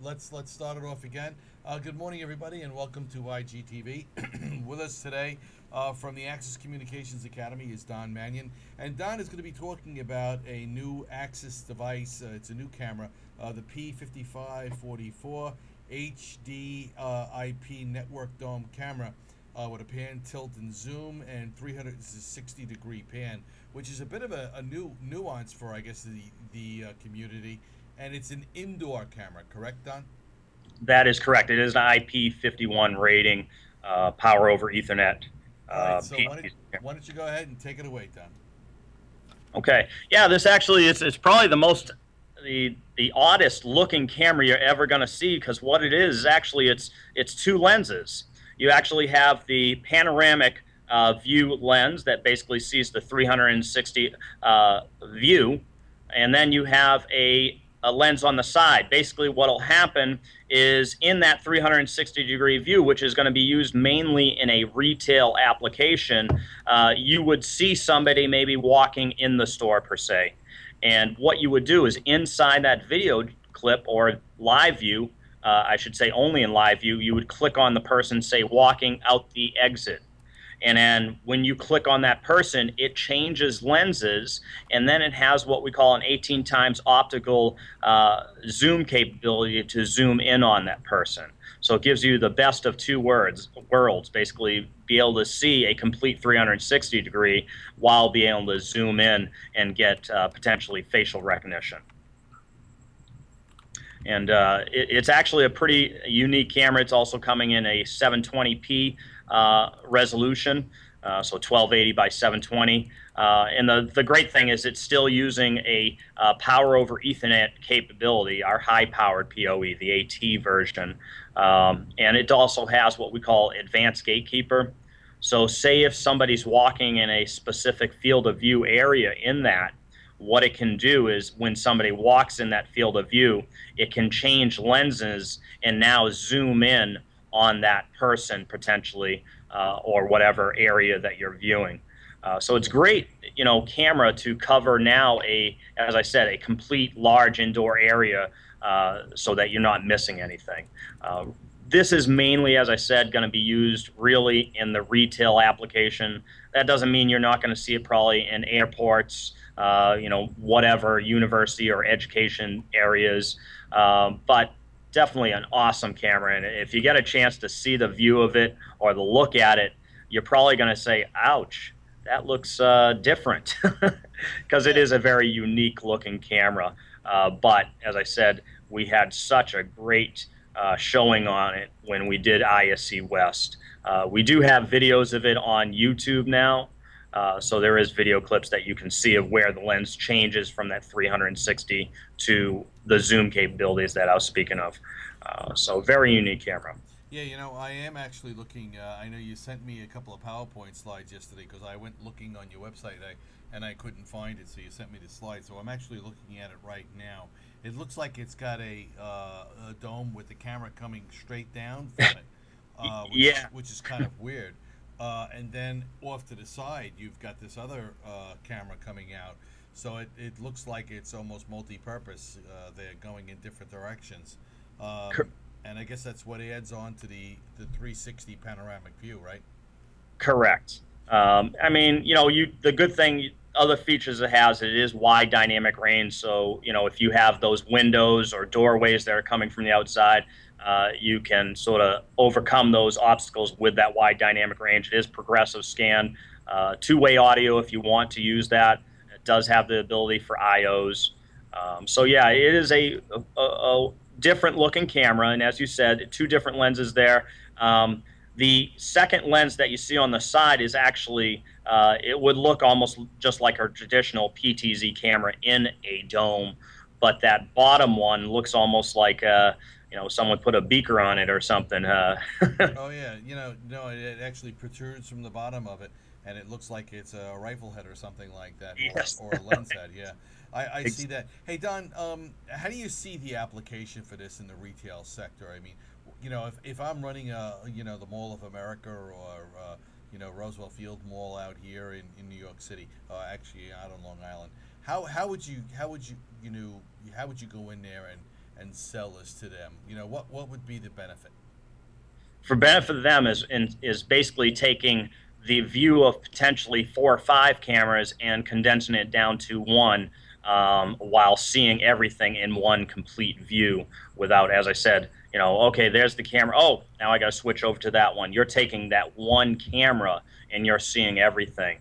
let's start it off again. Good morning, everybody, and welcome to IGTV. With us today from the Access Communications Academy is Don Mannion, and Don is going to be talking about a new Access device. It's a new camera, the P5544 HD IP network dome camera with a pan, tilt, and zoom, and 360-degree pan, which is a bit of a new nuance for, I guess, the community. And it's an indoor camera, correct, Don? That is correct. It is an IP51 rating, power over Ethernet. All right, so PC. why don't you go ahead and take it away, Don? Okay. Yeah, this actually it's probably the oddest looking camera you're ever going to see, because what it is actually it's two lenses. You actually have the panoramic view lens that basically sees the 360 view, and then you have a lens on the side. Basically, what will happen is in that 360-degree view, which is going to be used mainly in a retail application, you would see somebody maybe walking in the store per se. And what you would do is inside that video clip or live view, I should say only in live view, you would click on the person, say, walking out the exit. And then when you click on that person, it changes lenses, and then it has what we call an 18 times optical zoom capability to zoom in on that person. So it gives you the best of two worlds, basically be able to see a complete 360 degree while being able to zoom in and get potentially facial recognition. And it's actually a pretty unique camera. It's also coming in a 720p resolution, so 1280 by 720. And the great thing is it's still using a power over Ethernet capability, our high-powered PoE, the AT version. And it also has what we call advanced gatekeeper. So say if somebody's walking in a specific field of view area in that, what it can do is when somebody walks in that field of view, it can change lenses and now zoom in on that person potentially, or whatever area that you're viewing. So it's great, camera to cover now as I said, a complete large indoor area, so that you're not missing anything. This is mainly, as I said, going to be used really in the retail application. That doesn't mean you're not going to see it probably in airports, whatever university or education areas, but definitely an awesome camera. And if you get a chance to see the view of it or the look at it, you're probably going to say, ouch, that looks different, because it is a very unique looking camera. But as I said, we had such a great showing on it when we did ISC West. We do have videos of it on YouTube now. So there is video clips that you can see of where the lens changes from that 360 to the zoom capabilities that I was speaking of. So very unique camera. Yeah, I am actually looking. I know you sent me a couple of PowerPoint slides yesterday because I went looking on your website and I couldn't find it, so you sent me the slides. So I'm actually looking at it right now. It looks like it's got a dome with the camera coming straight down from it, Yeah. which is kind of weird. And then off to the side, you've got this other camera coming out. So it looks like it's almost multi-purpose. They're going in different directions. And I guess that's what adds on to the 360 panoramic view, right? Correct. I mean, the good thing, other features it has, it is wide dynamic range. So, if you have those windows or doorways that are coming from the outside, you can sort of overcome those obstacles with that wide dynamic range. It is progressive scan, two-way audio if you want to use that. It does have the ability for IOs. So yeah, it is a different looking camera, and as you said, two different lenses there. The second lens that you see on the side is actually, it would look almost just like a traditional PTZ camera in a dome, but that bottom one looks almost like someone put a beaker on it or something. Oh yeah, no, it actually protrudes from the bottom of it, and it looks like it's a rifle head or something like that, Yes. or a lens head. Yeah, I see that. Hey Don, how do you see the application for this in the retail sector? I mean, if I'm running the Mall of America or Roosevelt Field Mall out here in New York City, actually out on Long Island, how would you go in there and sell this to them? You know, what would be the benefit? For benefit of them is basically taking the view of potentially 4 or 5 cameras and condensing it down to one, while seeing everything in one complete view without, as I said, okay, there's the camera. Oh, now I got to switch over to that one. You're taking that one camera and you're seeing everything.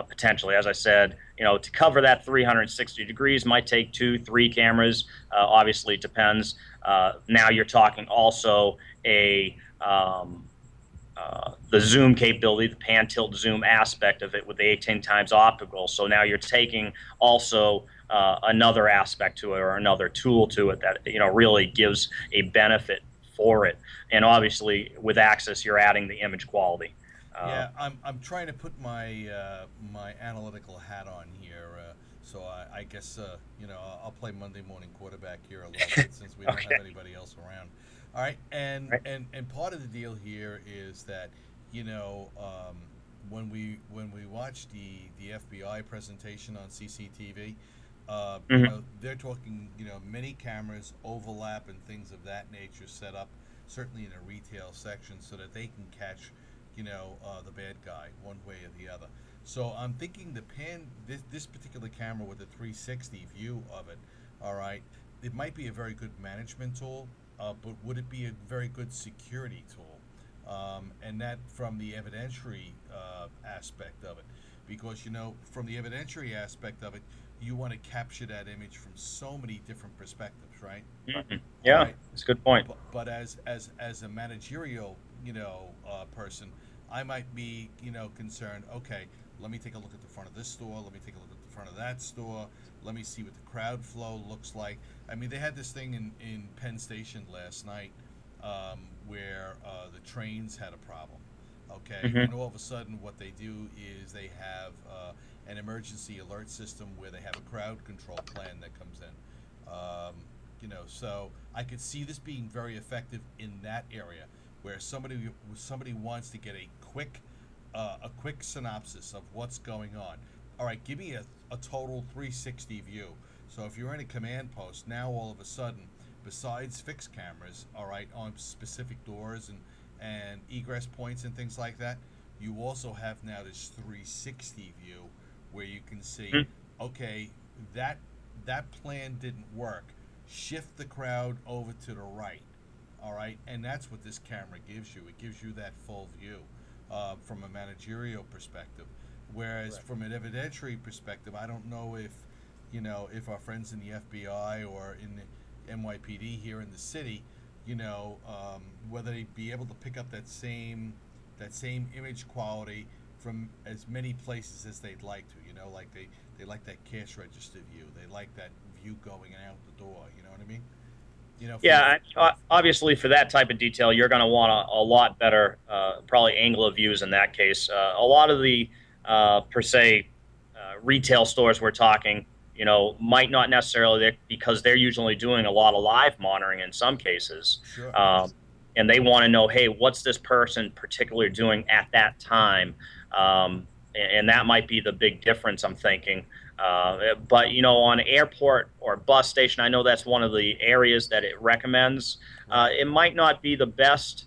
Potentially, as I said, to cover that 360 degrees might take 2, 3 cameras. Obviously, it depends. Now you're talking also um, the zoom capability, the pan tilt zoom aspect of it with the 18 times optical. So now you're taking also another aspect to it, or another tool to it, that really gives a benefit for it. And obviously with Axis, you're adding the image quality. Yeah, I'm trying to put my my analytical hat on here, so I guess I'll play Monday morning quarterback here a little bit since we don't Okay. have anybody else around. All right, and Right. and part of the deal here is that you know when we watch the FBI presentation on CCTV, Hmm. they're talking many cameras overlap and things of that nature set up certainly in a retail section so that they can catch the bad guy one way or the other. So I'm thinking this particular camera with the 360 view of it, all right, it might be a very good management tool, but would it be a very good security tool? And that from the evidentiary aspect of it, because from the evidentiary aspect of it, you want to capture that image from so many different perspectives, right? Hmm. All Yeah, right, that's a good point. but as a managerial person, I might be concerned. Okay, let me take a look at the front of this store. Let me take a look at the front of that store. Let me see what the crowd flow looks like. I mean, they had this thing in Penn Station last night where the trains had a problem. Okay, Hmm. and all of a sudden, what they do is they have an emergency alert system where they have a crowd control plan that comes in. So I could see this being very effective in that area where somebody wants to get a quick synopsis of what's going on. All right, give me a total 360 view. So if you're in a command post, now all of a sudden, besides fixed cameras, all right, on specific doors and egress points and things like that, you also have now this 360 view where you can see, okay, that that plan didn't work. Shift the crowd over to the right, all right, and that's what this camera gives you. It gives you that full view from a managerial perspective. Whereas Correct. from an evidentiary perspective, I don't know if our friends in the FBI or in the NYPD here in the city, whether they'd be able to pick up that same image quality from as many places as they'd like to. Like they like that cash register view. They like that view going out the door. You know what I mean? From the Yeah, obviously for that type of detail, you're going to want a lot better, probably angle of views in that case. A lot of the, per se, retail stores we're talking, might not necessarily, because they're usually doing a lot of live monitoring in some cases. sure. Um, and they want to know, hey, what's this person particularly doing at that time? And that might be the big difference, I'm thinking. But on airport or bus station, I know that's one of the areas that it recommends. Right. It might not be the best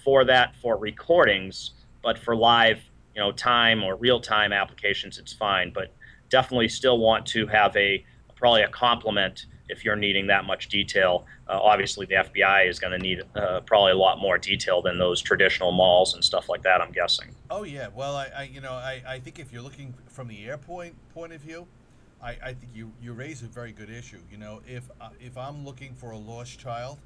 for that for recordings, but for live, time or real time applications, it's fine. But definitely still want to have probably a complement if you're needing that much detail. Obviously, the FBI is going to need probably a lot more detail than those traditional malls and stuff like that, I'm guessing. Oh yeah. Well, I think if you're looking from the airport point of view, I think you raise a very good issue. If I'm looking for a lost child,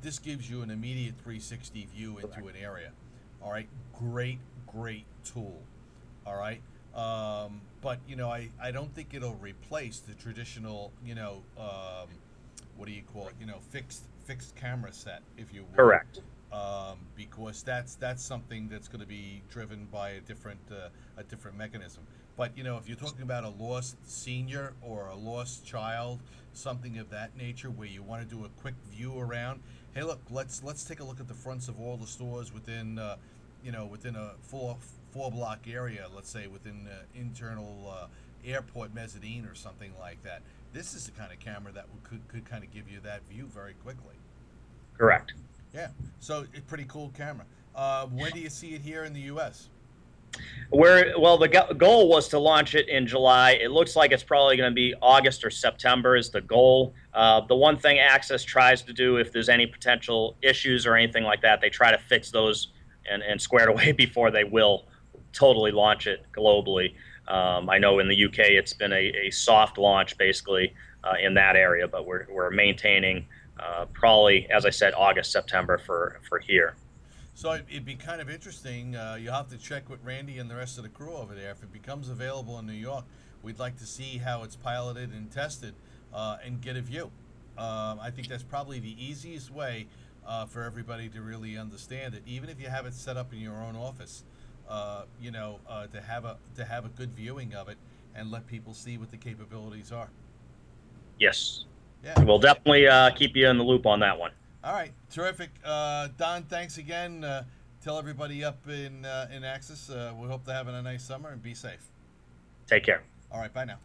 this gives you an immediate 360 view into Correct. an area. All right, great tool. All right, but I don't think it'll replace the traditional what do you call it? Fixed camera set, if you would, Correct. because that's something that's going to be driven by a different mechanism. But if you're talking about a lost senior or a lost child, something of that nature, where you want to do a quick view around, hey, look, let's take a look at the fronts of all the stores within a four block area, let's say within internal airport mezzanine or something like that. this is the kind of camera that could kind of give you that view very quickly. Correct. Yeah, so it's pretty cool camera. When do you see it here in the U.S.? Well, the goal was to launch it in July. It looks like it's probably going to be August or September is the goal. The one thing Access tries to do, if there's any potential issues or anything like that, they try to fix those and square it away before they will totally launch it globally. I know in the UK it's been a soft launch basically in that area, but we're maintaining probably, as I said, August, September for here. So it'd be kind of interesting. You'll have to check with Randy and the rest of the crew over there. If it becomes available in New York, we'd like to see how it's piloted and tested and get a view. I think that's probably the easiest way for everybody to really understand it. Even if you have it set up in your own office, to have a good viewing of it and let people see what the capabilities are. Yes. Yeah. We'll definitely keep you in the loop on that one. All right, terrific. Don, thanks again. Tell everybody up in Axis. We hope they're having a nice summer and be safe. Take care. All right, bye now.